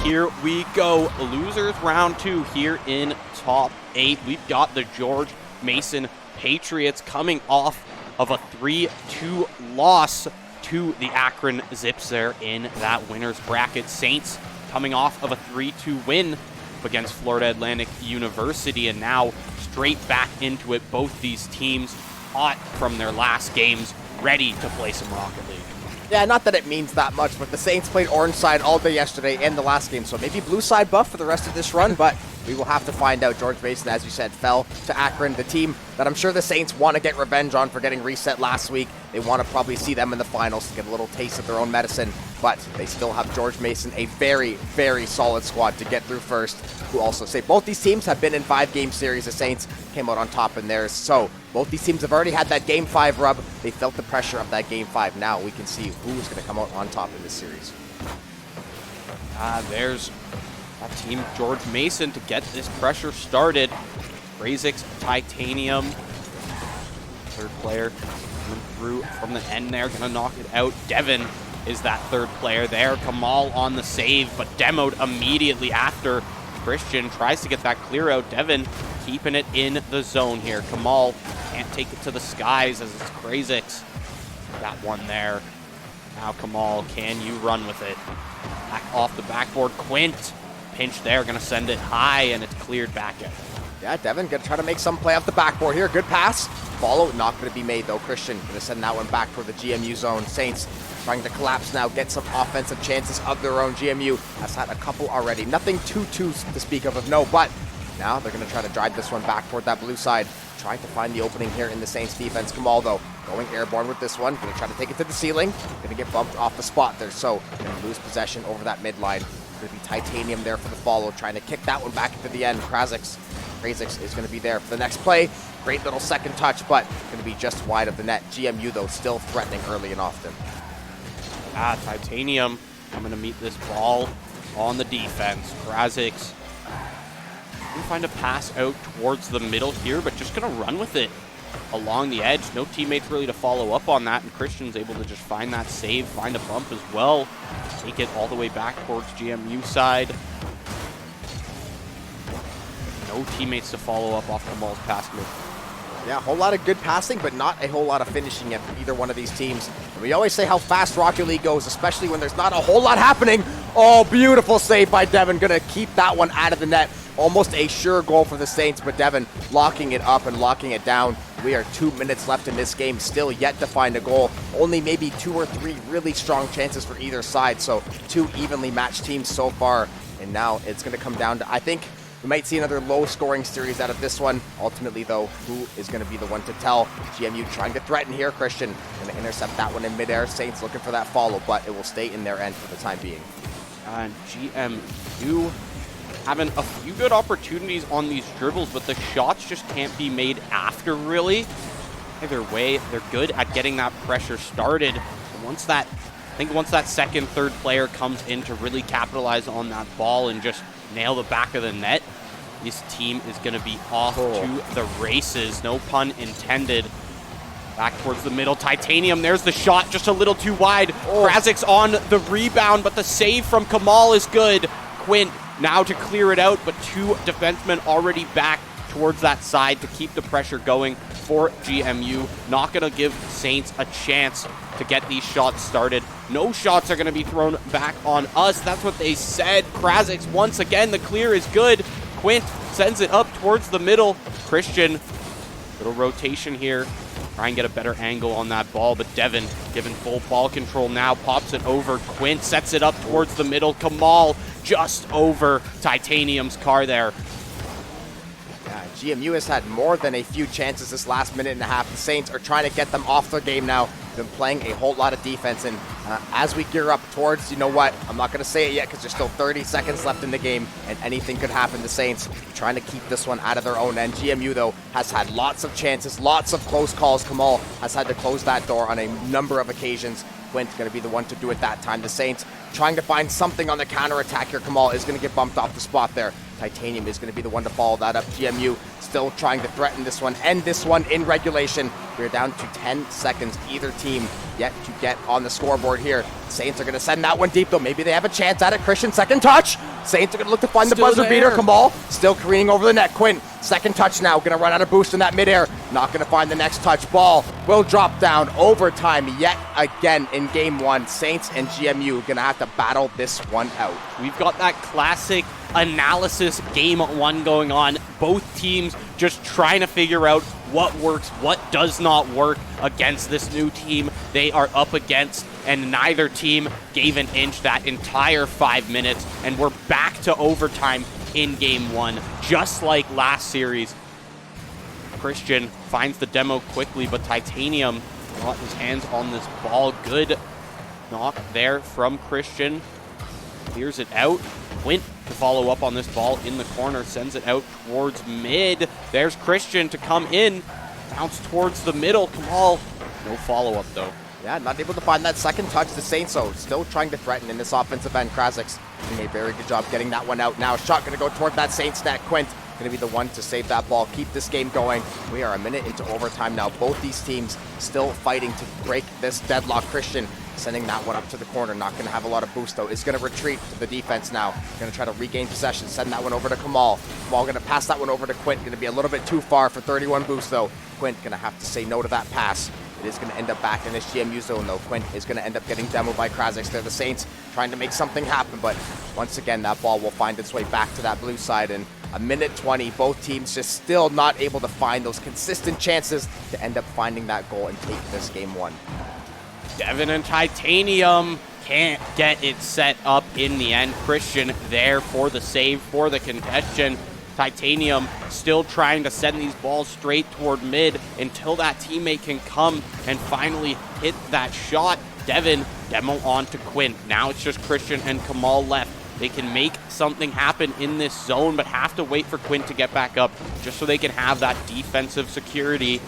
here we go. Losers round 2 here in top 8. We've got the George Mason Patriots coming off of a 3-2 loss to the Akron Zips there in that winner's bracket. Saints coming off of a 3-2 win against Florida Atlantic University, and now straight back into it. Both these teams hot from their last games, ready to play some Rocket League. Yeah, not that it means that much, but the Saints played orange side all day yesterday and the last game, so maybe blue side buff for the rest of this run, but we will have to find out. George Mason, as you said, fell to Akron, the team that I'm sure the Saints want to get revenge on for getting reset last week. They want to probably see them in the finals to get a little taste of their own medicine, but they still have George Mason, a very, very solid squad to get through first, who also say both these teams have been in 5-game series. The Saints came out on top in theirs, so both these teams have already had that Game 5 rub. They felt the pressure of that Game 5. Now we can see who's going to come out on top in this series. There's that team, George Mason, to get this pressure started. Razix, Titanium, third player coming through from the end there, gonna knock it out. Devin is that third player there. Kamal on the save, but demoed immediately after. Christian tries to get that clear out. Devin keeping it in the zone here. Kamal can't take it to the skies as it's Razix. Got one there. Now Kamal, can you run with it? Back off the backboard. Quint, pinch there, gonna send it high, and it's cleared back out. Yeah, Devin gonna try to make some play off the backboard here. Good pass. Follow, not gonna be made though. Christian gonna send that one back for the GMU zone. Saints trying to collapse now, get some offensive chances of their own. GMU has had a couple already. Nothing too to speak of note, but now they're gonna try to drive this one back toward that blue side. Trying to find the opening here in the Saints defense. Kamal though, going airborne with this one. Gonna try to take it to the ceiling. Gonna get bumped off the spot there, so gonna lose possession over that midline. Gonna be Titanium there for the follow, trying to kick that one back into the end. Razix is going to be there for the next play. Great little second touch, but going to be just wide of the net. GMU, though, still threatening early and often. Titanium coming to meet this ball on the defense. Razix can find a pass out towards the middle here, but just going to run with it along the edge. No teammates really to follow up on that, and Christian's able to just find that save, find a bump as well. Take it all the way back towards GMU side. No teammates to follow up off Kamal's pass move. Yeah, a whole lot of good passing, but not a whole lot of finishing yet from either one of these teams. And we always say how fast Rocket League goes, especially when there's not a whole lot happening. Oh, beautiful save by Devin. Gonna keep that one out of the net. Almost a sure goal for the Saints, but Devin locking it up and locking it down. We are 2 minutes left in this game, still yet to find a goal. Only maybe 2 or 3 really strong chances for either side, so 2 evenly matched teams so far. And now it's gonna come down to, I think, we might see another low-scoring series out of this one. Ultimately, though, who is going to be the one to tell? GMU trying to threaten here. Christian going to intercept that one in midair. Saints looking for that follow, but it will stay in their end for the time being. And GMU having a few good opportunities on these dribbles, but the shots just can't be made after, really. Either way, they're good at getting that pressure started. And once that second, third player comes in to really capitalize on that ball and just nail the back of the net, this team is going to be off to the races. No pun intended. Back towards the middle. Titanium, there's the shot, just a little too wide. Razix on the rebound, but the save from Kamal is good. Quint now to clear it out, but 2 defensemen already back towards that side to keep the pressure going for GMU. Not going to give Saints a chance to get these shots started. No shots are going to be thrown back on us. That's what they said. Razix, once again, the clear is good. Quint sends it up towards the middle. Christian, little rotation here. Try and get a better angle on that ball, but Devin, given full ball control now, pops it over. Quint sets it up towards the middle. Kamal just over Titanium's car there. GMU has had more than a few chances this last minute and a half. The Saints are trying to get them off their game now. Been playing a whole lot of defense, and as we gear up towards, you know what, I'm not going to say it yet because there's still 30 seconds left in the game, and anything could happen. The Saints trying to keep this one out of their own end. GMU, though, has had lots of chances, lots of close calls. Kamal has had to close that door on a number of occasions. Quint's going to be the one to do it that time. The Saints trying to find something on the counterattack here. Kamal is going to get bumped off the spot there. Titanium is going to be the one to follow that up. GMU still trying to threaten this one, end this one in regulation. We're down to 10 seconds. Either team yet to get on the scoreboard here. Saints are going to send that one deep, though. Maybe they have a chance at it. Christian, second touch. Saints are going to look to find the Still buzzer beater. there. Kamal still careening over the net. Quinn, second touch now. Going to run out of boost in that midair. Not going to find the next touch. Ball will drop down. Overtime yet again in game one. Saints and GMU going to have to battle this one out. We've got that classic analysis game one going on. Both teams just trying to figure out what works, what does not work against this new team they are up against, and neither team gave an inch that entire 5 minutes, and we're back to overtime in game one, just like last series. Christian finds the demo quickly, but Titanium got his hands on this ball. Good knock there from Christian. Clears it out. Quint to follow up on this ball in the corner, sends it out towards mid. There's Christian to come in. Bounce towards the middle. Kamal, no follow-up though. Yeah, not able to find that second touch. The Saints, though, still trying to threaten in this offensive end. Krazik's doing a very good job getting that one out. Now, shot going to go toward that Saints net. Quint going to be the one to save that ball, keep this game going. We are a minute into overtime now. Both these teams still fighting to break this deadlock. Christian sending that one up to the corner. Not going to have a lot of boost, though. Is going to retreat to the defense now. Going to try to regain possession. Send that one over to Kamal. Kamal going to pass that one over to Quint. Going to be a little bit too far for 31 boost, though. Quint going to have to say no to that pass. It is going to end up back in this GMU zone, though. Quint is going to end up getting demoed by Krazix. They're the Saints trying to make something happen, but once again, that ball will find its way back to that blue side. In a minute 20, both teams just still not able to find those consistent chances to end up finding that goal and take this game one. Devin and Titanium can't get it set up in the end. Christian there for the save, for the contention. Titanium still trying to send these balls straight toward mid until that teammate can come and finally hit that shot. Devin, demo on to Quint. Now it's just Christian and Kamal left. They can make something happen in this zone, but have to wait for Quint to get back up just so they can have that defensive security.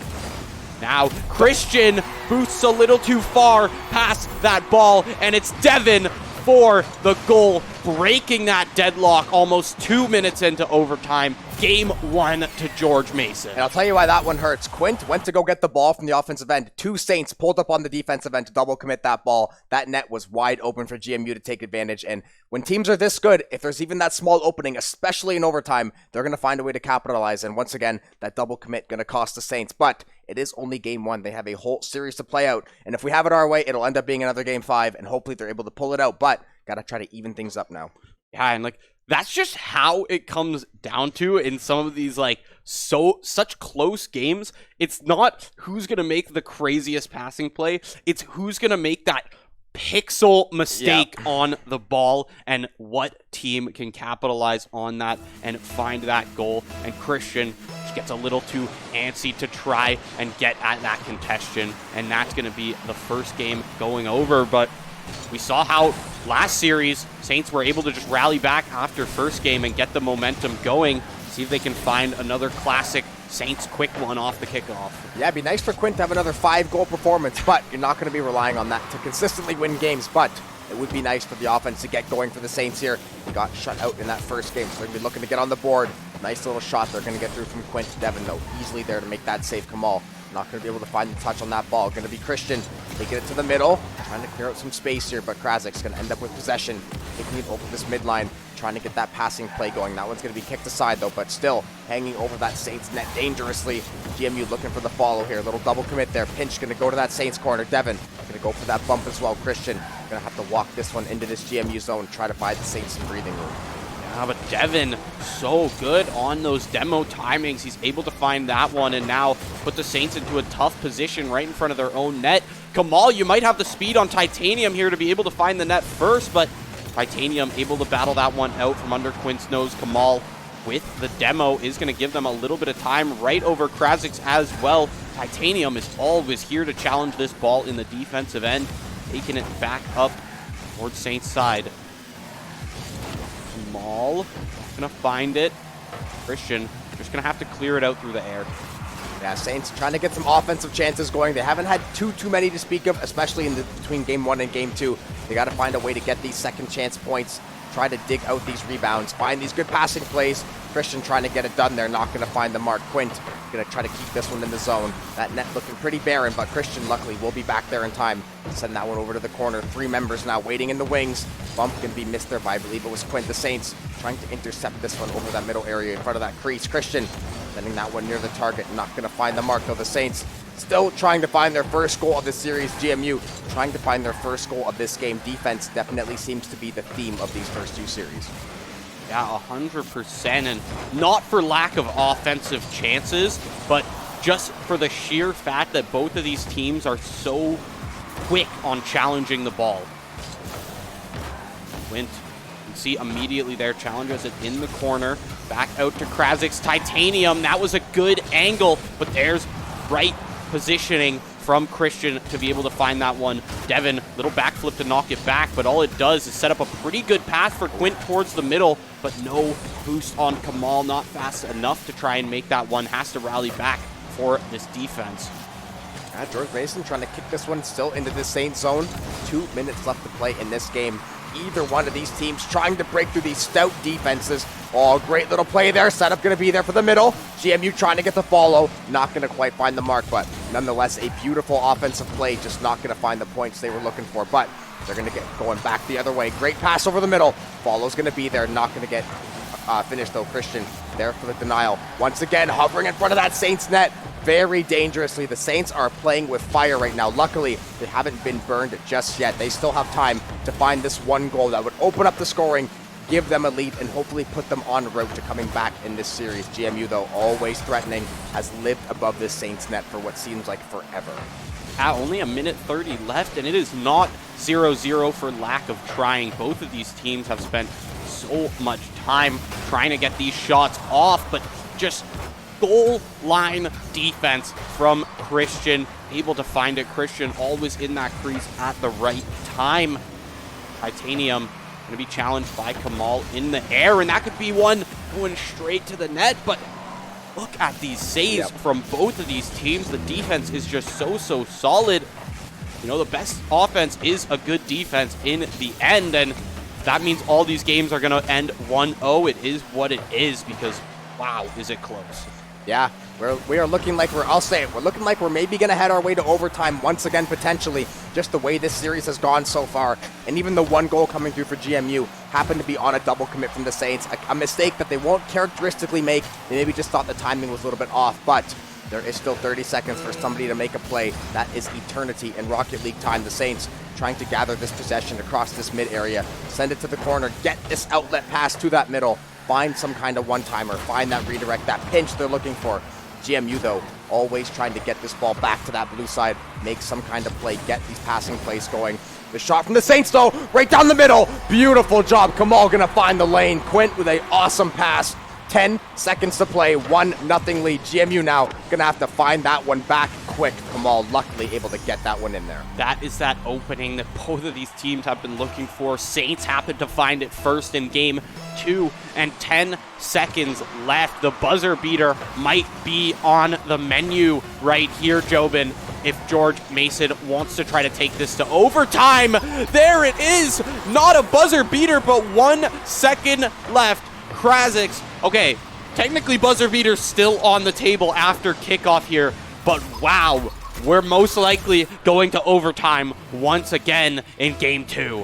Now, Christian boosts a little too far past that ball, and it's Devin for the goal, breaking that deadlock almost 2 minutes into overtime. Game one to George Mason. And I'll tell you why that one hurts. Quint went to go get the ball from the offensive end. Two Saints pulled up on the defensive end to double commit that ball. That net was wide open for GMU to take advantage. And when teams are this good, if there's even that small opening, especially in overtime, they're going to find a way to capitalize. And once again, that double commit going to cost the Saints. But it is only game one. They have a whole series to play out. And if we have it our way, it'll end up being another game five. And hopefully they're able to pull it out. But got to try to even things up now. Yeah, and that's just how it comes down to in some of these such close games. It's not who's going to make the craziest passing play. It's who's going to make that pixel mistake on the ball and what team can capitalize on that and find that goal. And Christian just gets a little too antsy to try and get at that contention. And that's going to be the first game going over. But we saw how last series, Saints were able to just rally back after first game and get the momentum going. See if they can find another classic Saints quick one off the kickoff. Yeah, it'd be nice for Quint to have another 5-goal performance, but you're not going to be relying on that to consistently win games. But it would be nice for the offense to get going for the Saints here. He got shut out in that first game, so they're going to be looking to get on the board. Nice little shot they're going to get through from Quint. Devin, though, easily there to make that save. Kamal not going to be able to find the touch on that ball. Going to be Christian taking it to the middle, trying to clear out some space here, but Krazik's going to end up with possession, taking it over this midline, trying to get that passing play going. That one's going to be kicked aside, though, but still hanging over that Saints net dangerously. GMU looking for the follow here. Little double commit there. Pinch going to go to that Saints corner. Devin going to go for that bump as well. Christian going to have to walk this one into this GMU zone, try to buy the Saints some breathing room. Yeah, but Devin, so good on those demo timings. He's able to find that one and now put the Saints into a tough position right in front of their own net. Kamal, you might have the speed on Titanium here to be able to find the net first, but Titanium able to battle that one out from under Quint's nose. Kamal with the demo is going to give them a little bit of time right over Krazix as well. Titanium is always here to challenge this ball in the defensive end, taking it back up towards Saints' side. Kamal gonna find it. Christian just gonna have to clear it out through the air. Yeah, Saints trying to get some offensive chances going. They haven't had too many to speak of, especially in between game one and game two. They got to find a way to get these second chance points. try to dig out these rebounds, find these good passing plays. Christian trying to get it done there, not going to find the mark. Quint going to try to keep this one in the zone. That net looking pretty barren, but Christian luckily will be back there in time. Send that one over to the corner. 3 members now waiting in the wings. Bump can be missed there by, I believe it was Quint. The Saints trying to intercept this one over that middle area in front of that crease. Christian sending that one near the target, not going to find the mark though. The Saints still trying to find their first goal of the series. GMU trying to find their first goal of this game. Defense definitely seems to be the theme of these first 2 series. Yeah, 100%, and not for lack of offensive chances, but just for the sheer fact that both of these teams are so quick on challenging the ball. Quint, you can see immediately there, challenges it in the corner, back out to Krazik's Titanium. That was a good angle, but there's right positioning from Christian to be able to find that one. Devin, little backflip to knock it back, but all it does is set up a pretty good pass for Quint towards the middle, but no boost on Kamal, not fast enough to try and make that one. Has to rally back for this defense. George Mason trying to kick this one still into the Saints zone. 2 minutes left to play in this game. Either one of these teams trying to break through these stout defenses. Oh, great little play there. Setup going to be there for the middle. GMU trying to get the follow. Not going to quite find the mark, but nonetheless, a beautiful offensive play. Just not going to find the points they were looking for, but they're going to get going back the other way. Great pass over the middle. Follow's going to be there. Not going to get finished, though. Christian there for the denial. Once again, hovering in front of that Saints net. Very dangerously. The Saints are playing with fire right now. Luckily, they haven't been burned just yet. They still have time to find this one goal that would open up the scoring, give them a lead, and hopefully put them on route to coming back in this series. GMU, though, always threatening, has lived above this Saints net for what seems like forever. Only a minute 30 left, and it is not 0-0 for lack of trying. Both of these teams have spent so much time trying to get these shots off, but just goal line defense from Christian, able to find it. Christian always in that crease at the right time. Titanium going to be challenged by Kamal in the air, and that could be one going straight to the net, but look at these saves from both of these teams. The defense is just so solid. You know, the best offense is a good defense in the end, and that means all these games are going to end 1-0. It is what it is because, wow, is it close. Yeah, we are looking like I'll say it, we're looking like we're maybe going to head our way to overtime once again, potentially, just the way this series has gone so far. And even the one goal coming through for GMU happened to be on a double commit from the Saints, a mistake that they won't characteristically make. They maybe just thought the timing was a little bit off, but there is still 30 seconds for somebody to make a play. That is eternity in Rocket League time. The Saints trying to gather this possession across this mid area, send it to the corner, get this outlet pass to that middle, find some kind of one-timer, find that redirect, that pinch they're looking for. GMU, though, always trying to get this ball back to that blue side, make some kind of play, get these passing plays going. The shot from the Saints, though, right down the middle. Beautiful job. Kamal going to find the lane. Quint with an awesome pass. 10 seconds to play, 1-0 lead. GMU now going to have to find that one back quick. Kamal luckily able to get that one in there. That is that opening that both of these teams have been looking for. Saints happened to find it first in game 2, and 10 seconds left. The buzzer beater might be on the menu right here, Jobin. If George Mason wants to try to take this to overtime, there it is. Not a buzzer beater, but 1 second left. Krazik's, okay, technically buzzer beater's still on the table after kickoff here, but wow, we're most likely going to overtime once again in game 2.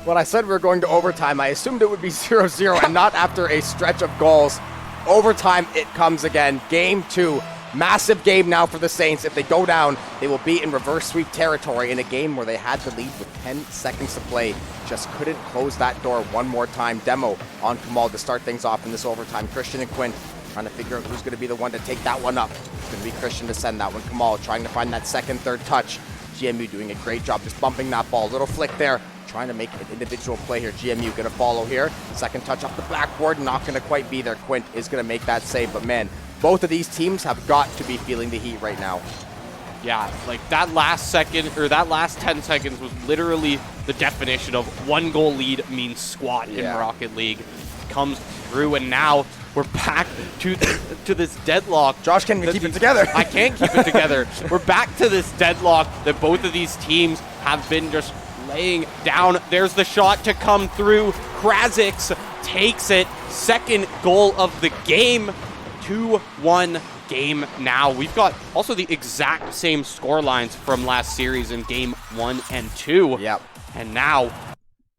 When I said we were going to overtime, I assumed it would be 0-0 and not after a stretch of goals. Overtime it comes again. Game 2. Massive game now for the Saints. If they go down, they will be in reverse sweep territory in a game where they had the lead with 10 seconds to play. Just couldn't close that door one more time. Demo on Kamal to start things off in this overtime. Christian and Quint trying to figure out who's going to be the one to take that one up. It's going to be Christian to send that one. Kamal trying to find that second, third touch. GMU doing a great job just bumping that ball. Little flick there. Trying to make an individual play here. GMU going to follow here. Second touch off the backboard. Not going to quite be there. Quint is going to make that save. But man, both of these teams have got to be feeling the heat right now. Yeah, like that last second, or that last 10 seconds was literally the definition of one goal lead means squat in Rocket League. Comes through, and now we're back to this deadlock. Josh can't even keep it together. I can't keep it together. We're back to this deadlock that both of these teams have been just laying down. There's the shot to come through. Krasix takes it. Second goal of the game. 2-1 game now. We've got also the exact same score lines from last series in game 1 and 2. Yep. And now,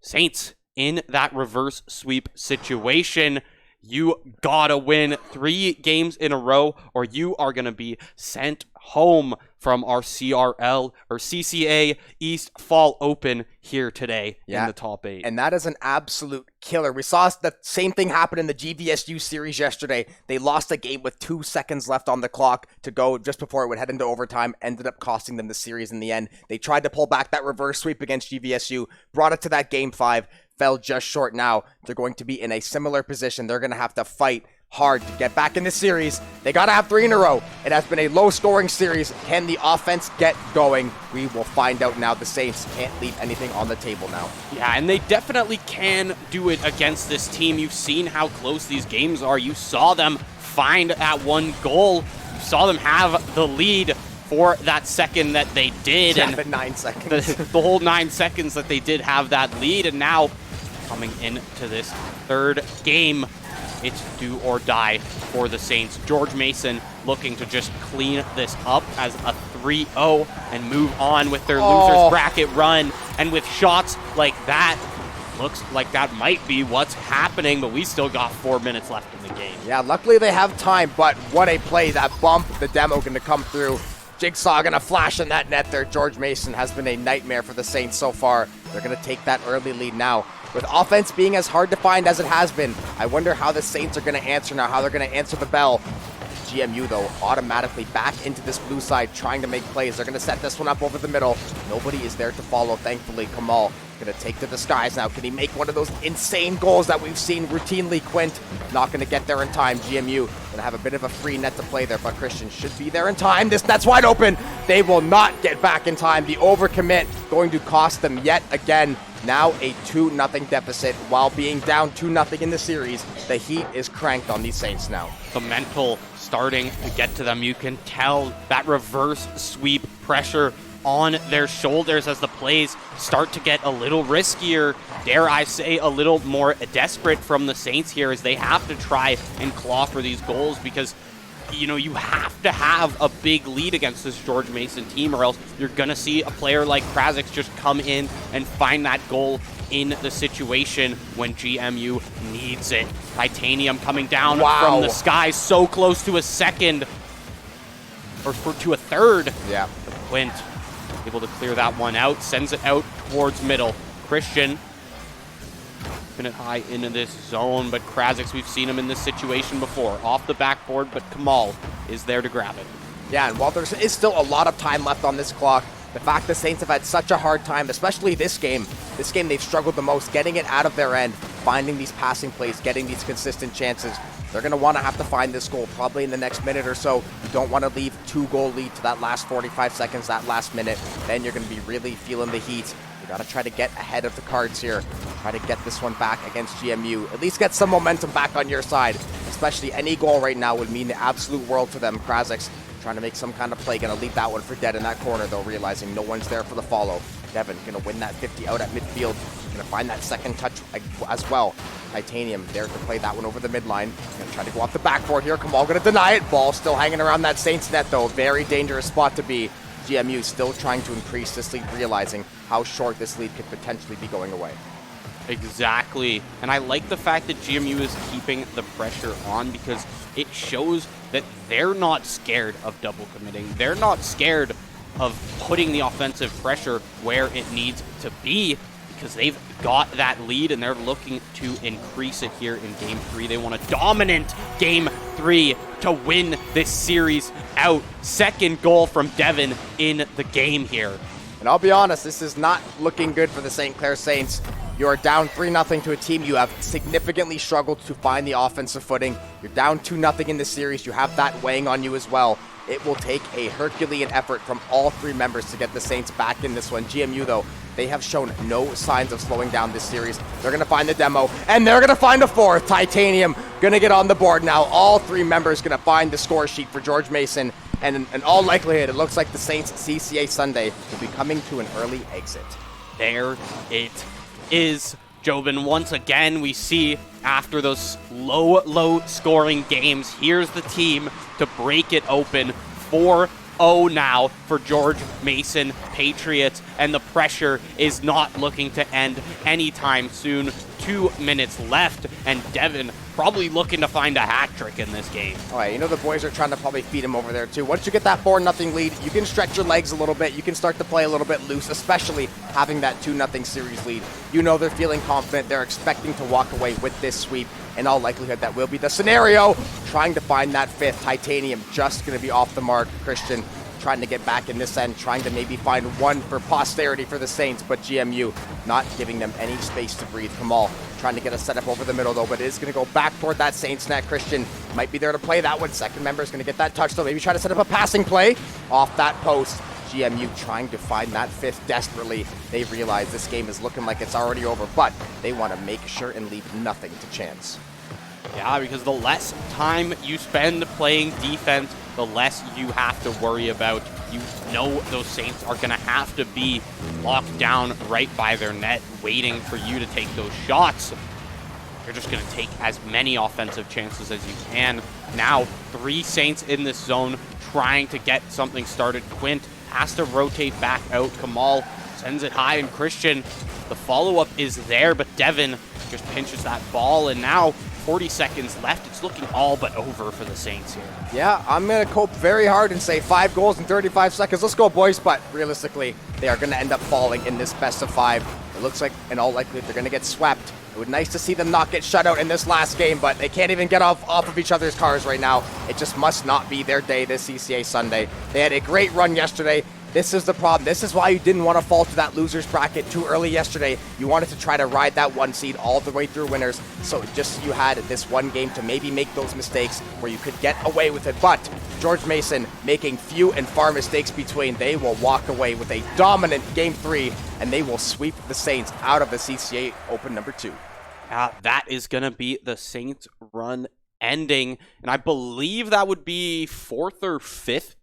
Saints in that reverse sweep situation. You gotta win 3 games in a row or you are gonna be sent home from our CRL or CCA East Fall Open here today in the top 8. And that is an absolute killer. We saw the same thing happen in the GVSU series yesterday. They lost a game with 2 seconds left on the clock to go just before it would head into overtime. Ended up costing them the series in the end. They tried to pull back that reverse sweep against GVSU, brought it to that game 5, fell just short. Now they're going to be in a similar position. They're going to have to fight hard to get back in this series. They got to have 3 in a row. It has been a low-scoring series. Can the offense get going? We will find out now. The Saints can't leave anything on the table now. Yeah, and they definitely can do it against this team. You've seen how close these games are. You saw them find that 1 goal. You saw them have the lead for that second that they did. Yeah, and the 9 seconds. the whole 9 seconds that they did have that lead. And now, coming into this 3rd game, it's do or die for the Saints. George Mason looking to just clean this up as a 3-0 and move on with their losers bracket run. And with shots like that, looks like that might be what's happening, but we still got 4 minutes left in the game. Yeah, luckily they have time, but what a play. That bump, the demo going to come through. Jigsaw going to flash in that net there. George Mason has been a nightmare for the Saints so far. They're going to take that early lead now. With offense being as hard to find as it has been, I wonder how the Saints are going to answer now, how they're going to answer the bell. GMU, though, automatically back into this blue side, trying to make plays. They're going to set this one up over the middle. Nobody is there to follow, thankfully. Kamal going to take to the skies now. Can he make one of those insane goals that we've seen routinely? Quint not going to get there in time. GMU going to have a bit of a free net to play there, but Christian should be there in time. This net's wide open. They will not get back in time. The overcommit going to cost them yet again. Now a 2-0 deficit while being down 2-0 in the series. The heat is cranked on these Saints now. The mental starting to get to them. You can tell that reverse sweep pressure on their shoulders as the plays start to get a little riskier, dare I say a little more desperate from the Saints here as they have to try and claw for these goals because you know, you have to have a big lead against this George Mason team or else you're going to see a player like Krasix just come in and find that goal in the situation when GMU needs it. Titanium coming down from the sky, so close to a second, or to a third. Yeah. Quint able to clear that one out, sends it out towards middle. Christian it high into this zone, but Krasix, we've seen him in this situation before. Off the backboard, but Kamal is there to grab it. Yeah, and while there is still a lot of time left on this clock, the fact the Saints have had such a hard time, especially this game they've struggled the most, getting it out of their end, finding these passing plays, getting these consistent chances. They're going to want to have to find this goal probably in the next minute or so. You don't want to leave 2-goal lead to that last 45 seconds, that last minute. Then you're going to be really feeling the heat. You got to try to get ahead of the cards here. Try to get this one back against GMU. At least get some momentum back on your side. Especially any goal right now would mean the absolute world to them. Krasix trying to make some kind of play. Going to leave that one for dead in that corner, though, realizing no one's there for the follow. Devin going to win that 50 out at midfield. Going to find that second touch as well. Titanium there to play that one over the midline. Going to try to go off the backboard here. Kamal going to deny it. Ball still hanging around that Saints net, though. Very dangerous spot to be. GMU still trying to increase this lead, realizing how short this lead could potentially be going away. Exactly. And I like the fact that GMU is keeping the pressure on because it shows that they're not scared of double committing. They're not scared of putting the offensive pressure where it needs to be because they've got that lead and they're looking to increase it here in Game 3. They want a dominant Game 3 to win this series out. Second goal from Devin in the game here. And I'll be honest, this is not looking good for the St. Clair Saints. You are down 3-0 to a team you have significantly struggled to find the offensive footing. You're down 2-0 in the series. You have that weighing on you as well. It will take a Herculean effort from all 3 members to get the Saints back in this one. GMU, though, they have shown no signs of slowing down this series. They're going to find the demo, and they're going to find a 4th. Titanium going to get on the board now. All 3 members going to find the score sheet for George Mason. And in all likelihood, it looks like the Saints CCA Sunday will be coming to an early exit. There it is. Jobin, once again, we see after those low scoring games, here's the team to break it open. 4-0 now for George Mason Patriots, and the pressure is not looking to end anytime soon. 2 minutes left, and Devin probably looking to find a hat trick in this game. All right, you know the boys are trying to probably feed him over there too. Once you get that 4-0 lead, you can stretch your legs a little bit. You can start to play a little bit loose, especially having that 2-0 series lead. You know they're feeling confident. They're expecting to walk away with this sweep. In all likelihood, that will be the scenario. Trying to find that fifth. Titanium just going to be off the mark. Christian trying to get back in this end, trying to maybe find one for posterity for the Saints, but GMU not giving them any space to breathe. Kamal trying to get a setup over the middle though, but it is going to go back toward that Saints net. Christian might be there to play that one. Second member is going to get that touch though. Maybe try to set up a passing play off that post. GMU trying to find that fifth desperately. They realize this game is looking like it's already over, but they want to make sure and leave nothing to chance. Yeah, because the less time you spend playing defense, the less you have to worry about. You know those Saints are going to have to be locked down right by their net, waiting for you to take those shots. You're just going to take as many offensive chances as you can. Now, 3 Saints in this zone trying to get something started. Quint has to rotate back out. Kamal sends it high, and Christian, the follow-up is there, but Devin just pinches that ball, and now 40 seconds left. It's looking all but over for the Saints here. Yeah, I'm going to cope very hard and say 5 goals in 35 seconds. Let's go, boys. But realistically, they are going to end up falling in this best of 5. It looks like, in all likelihood, they're going to get swept. It would be nice to see them not get shut out in this last game, but they can't even get off of each other's cars right now. It just must not be their day this CCA Sunday. They had a great run yesterday. This is the problem. This is why you didn't want to fall to that loser's bracket too early yesterday. You wanted to try to ride that 1 seed all the way through winners. So just you had this one game to maybe make those mistakes where you could get away with it. But George Mason making few and far mistakes between. They will walk away with a dominant Game 3, and they will sweep the Saints out of the CCA Open number 2. That is going to be the Saints run ending. And I believe that would be 4th or 5th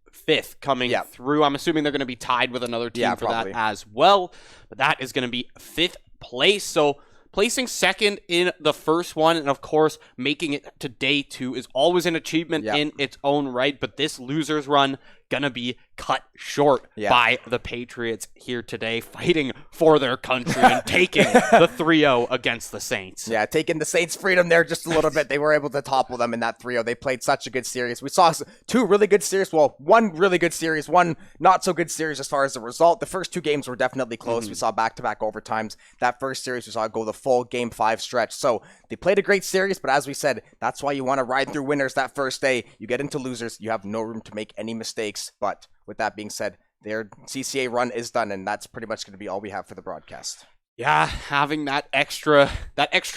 coming through. I'm assuming they're going to be tied with another team for probably. that as well. But that is going to be 5th place. So placing second in the first one, and of course, making it to day 2 is always an achievement in its own right. But this loser's run going to be cut short by the Patriots here today, fighting for their country and taking the 3-0 against the Saints. Yeah, taking the Saints' freedom there just a little bit. They were able to topple them in that 3-0. They played such a good series. We saw 2 really good series. Well, 1 really good series, 1 not so good series as far as the result. The first 2 games were definitely close. We saw back-to-back overtimes. That first series, we saw it go the full Game 5 stretch. So they played a great series, but as we said, that's why you want to ride through winners that first day. You get into losers, you have no room to make any mistakes. But with that being said, their CCA run is done, and that's pretty much going to be all we have for the broadcast. Yeah, having that extra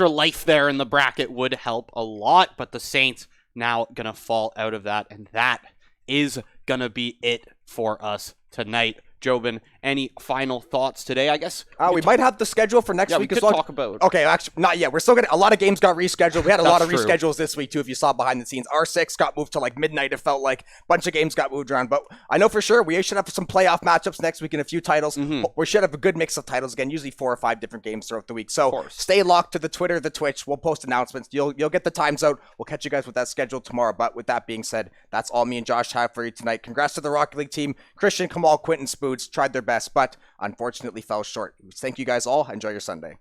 life there in the bracket would help a lot, but the Saints now going to fall out of that, and that is going to be it for us tonight. Jobin, any final thoughts today? I guess we might have the schedule for next week as well. Talk about. Okay, actually, not yet. We're still getting a lot of games got rescheduled. We had a lot of reschedules this week too. If you saw behind the scenes, R6 got moved to like midnight. It felt like a bunch of games got moved around. But I know for sure we should have some playoff matchups next week and a few titles. We should have a good mix of titles again. Usually 4 or 5 different games throughout the week. So stay locked to the Twitter, the Twitch. We'll post announcements. You'll get the times out. We'll catch you guys with that schedule tomorrow. But with that being said, that's all me and Josh have for you tonight. Congrats to the Rocket League team. Christian, Kamal, Quentin, Spoods tried their best, but unfortunately fell short. Thank you guys all. Enjoy your Sunday.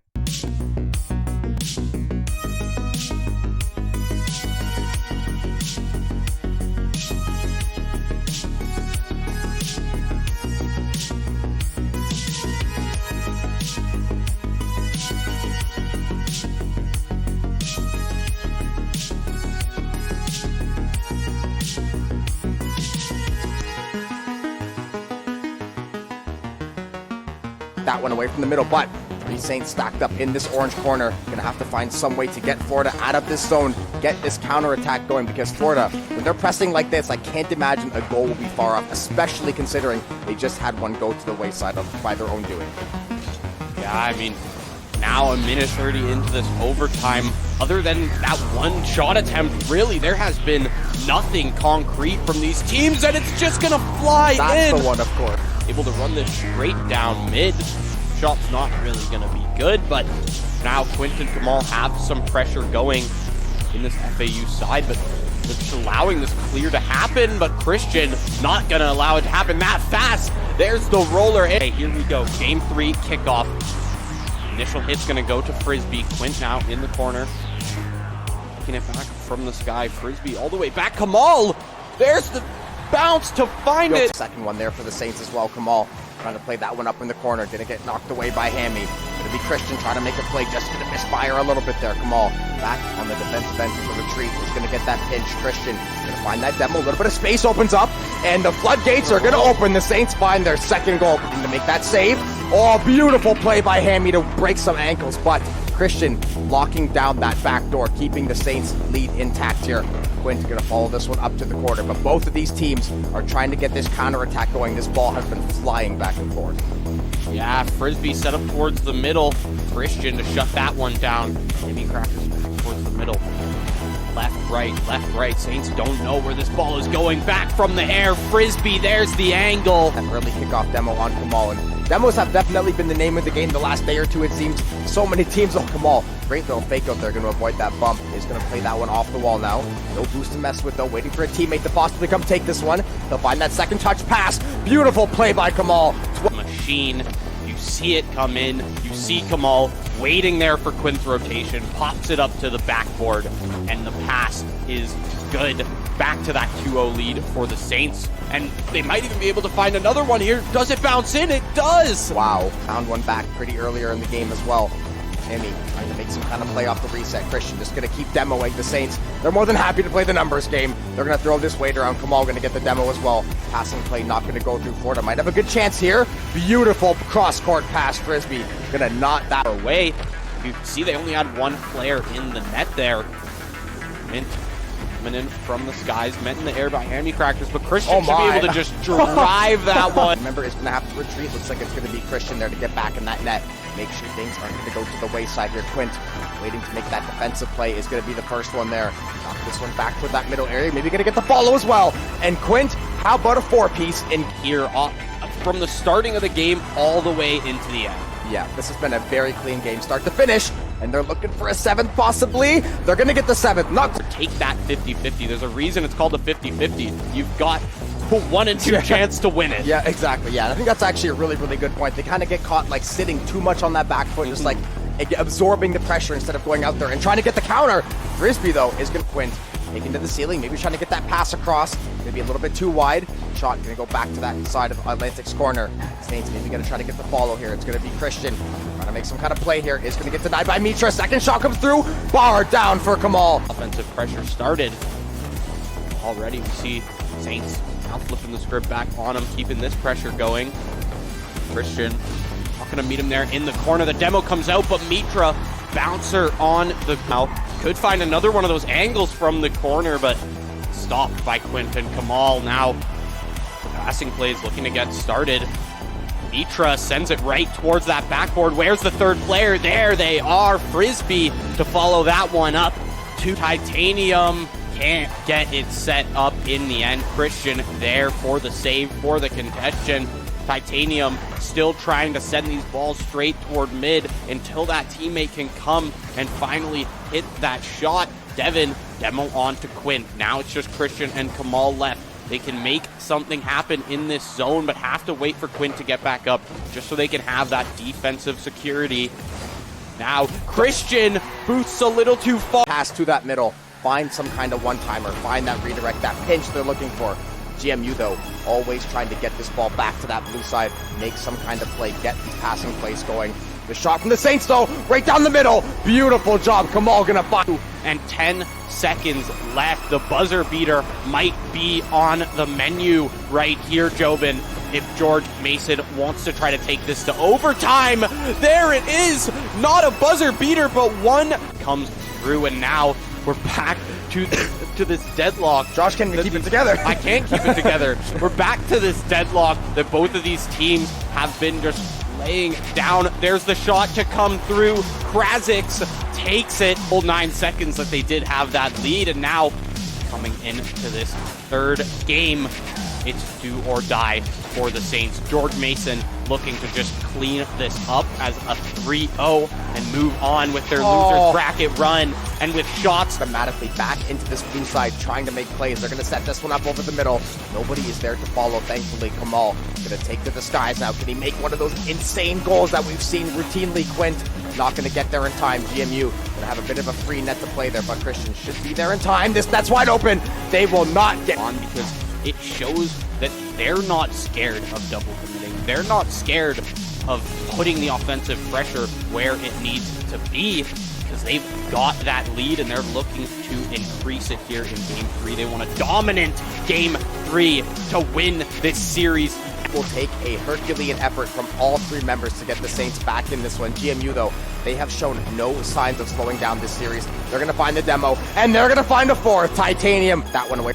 That one away from the middle, but 3 Saints stacked up in this orange corner. Gonna have to find some way to get Florida out of this zone, get this counterattack going, because Florida, when they're pressing like this, I can't imagine a goal will be far off, especially considering they just had one go to the wayside by their own doing. Yeah, I mean, now a minute 30 into this overtime, other than that one shot attempt, really, there has been nothing concrete from these teams, and it's just gonna fly in. That's the one, of course. Able to run this straight down mid. shot's not really going to be good, but now Quint and Kamal have some pressure going in this FAU side, but they're just allowing this clear to happen, but Christian not going to allow it to happen that fast. There's the roller. Hey, here we go. Game 3 kickoff. Initial hit's going to go to Frisbee. Quint now in the corner. Taking it back from the sky. Frisbee all the way back. Kamal! There's the bounce to find it. Second one there for the Saints as well. Kamal trying to play that one up in the corner. Didn't get knocked away by Hammy. Going to be Christian trying to make a play. Just going to misfire a little bit there. Kamal back on the defensive end for the retreat. Is going to get that pinch. Christian going to find that demo. A little bit of space opens up, and the floodgates are going to open. The Saints find their second goal. To make that save. Oh, beautiful play by Hammy to break some ankles, but Christian locking down that back door, keeping the Saints lead intact here. Quint's going to follow this one up to the corner, but both of these teams are trying to get this counterattack going. This ball has been flying back and forth. Yeah, Frisbee set up towards the middle. Christian to shut that one down. Maybe Crackers back towards the middle. Left, right. Saints don't know where this ball is going. Back from the air. Frisbee, there's the angle. An early kickoff demo on Kamal, and demos have definitely been the name of the game the last day or two, it seems. So many teams on Kamal. Great little fake out there, going to avoid that bump. He's going to play that one off the wall now. No boost to mess with though, waiting for a teammate to possibly come take this one. He'll find that second touch pass. Beautiful play by Kamal. Machine. You see it come in. You see Kamal waiting there for Quint's rotation. Pops it up to the backboard, and the pass is good. Back to that 2-0 lead for the Saints, and they might even be able to find another one here. Does it bounce in? It does! Wow, found one back pretty earlier in the game as well. Hammy trying to make some kind of play off the reset. Christian just going to keep demoing the Saints. They're more than happy to play the numbers game. They're going to throw this weight around. Kamal going to get the demo as well. Passing play not going to go through. Florida might have a good chance here. Beautiful cross-court pass. Frisbee going to knot that away. You see they only had one player in the net there. Mint coming in from the skies, met in the air by Hammy Crackers, but Christian should be able to just drive that one. Remember, it's going to have to retreat. Looks like it's going to be Christian there to get back in that net. Make sure things aren't going to go to the wayside here. Quint waiting to make that defensive play is going to be the first one there. Knock this one back toward that middle area. Maybe going to get the follow as well. And Quint, how about a 4-piece in here from the starting of the game all the way into the end? Yeah, this has been a very clean game start to finish, and they're looking for a 7th possibly. They're going to get the 7th. Not take that 50-50. There's a reason it's called a 50-50. You've got a 1 in 2 chance to win it. Yeah, exactly. Yeah, I think that's actually a really, really good point. They kind of get caught like sitting too much on that back foot, just like absorbing the pressure instead of going out there and trying to get the counter. Frisbee, though, is going to Quint. Taking to the ceiling, maybe trying to get that pass across. Maybe a little bit too wide. Shot going to go back to that side of Atlantic's corner. Saints maybe going to try to get the follow here. It's going to be Christian trying to make some kind of play here. Is going to get denied by Mitra. Second shot comes through. Bar down for Kamal. Offensive pressure started. Already we see Saints now flipping the script back on him, keeping this pressure going. Christian not going to meet him there in the corner. The demo comes out, but Mitra bouncer on the now. Could find another one of those angles from the corner, but stopped by Quint and Kamal. Now the passing play is looking to get started. Mitra sends it right towards that backboard. Where's the third player? There they are. Frisbee to follow that one up to Titanium. Can't get it set up in the end. Christian there for the save for the contention. Titanium still trying to send these balls straight toward mid until that teammate can come and finally hit that shot. Devin, demo on to Quint. Now it's just Christian and Kamal left. They can make something happen in this zone, but have to wait for Quint to get back up just so they can have that defensive security. Now Christian boosts a little too far. Pass to that middle. Find some kind of one-timer. Find that redirect, that pinch they're looking for. GMU, though, always trying to get this ball back to that blue side, make some kind of play, get these passing plays going. The shot from the Saints, though, right down the middle. Beautiful job. Kamal gonna find. And 10 seconds left. The buzzer beater might be on the menu right here, Jobin. If George Mason wants to try to take this to overtime, there it is. Not a buzzer beater, but one comes through, and now we're back to this deadlock. Josh can't keep it together. I can't keep it together. We're back to this deadlock that both of these teams have been just laying down. There's the shot to come through. Krazix takes it. Full 9 seconds that they did have that lead, and now coming into this third game, it's do or die for the Saints. George Mason looking to just clean this up as a 3-0 and move on with their losers bracket run. And with shots systematically back into this blue side, trying to make plays. They're going to set this one up over the middle. Nobody is there to follow, thankfully. Kamal going to take to the skies now. Can he make one of those insane goals that we've seen routinely? Quint not going to get there in time. GMU going to have a bit of a free net to play there, but Christian should be there in time. That's wide open. They will not get on because it shows that they're not scared of double committing. They're not scared of putting the offensive pressure where it needs to be because they've got that lead and they're looking to increase it here in Game 3. They want a dominant Game 3 to win this series. Will take a Herculean effort from all three members to get the Saints back in this one. GMU, though, they have shown no signs of slowing down this series. They're going to find the demo, and they're going to find a fourth. Titanium, that one away.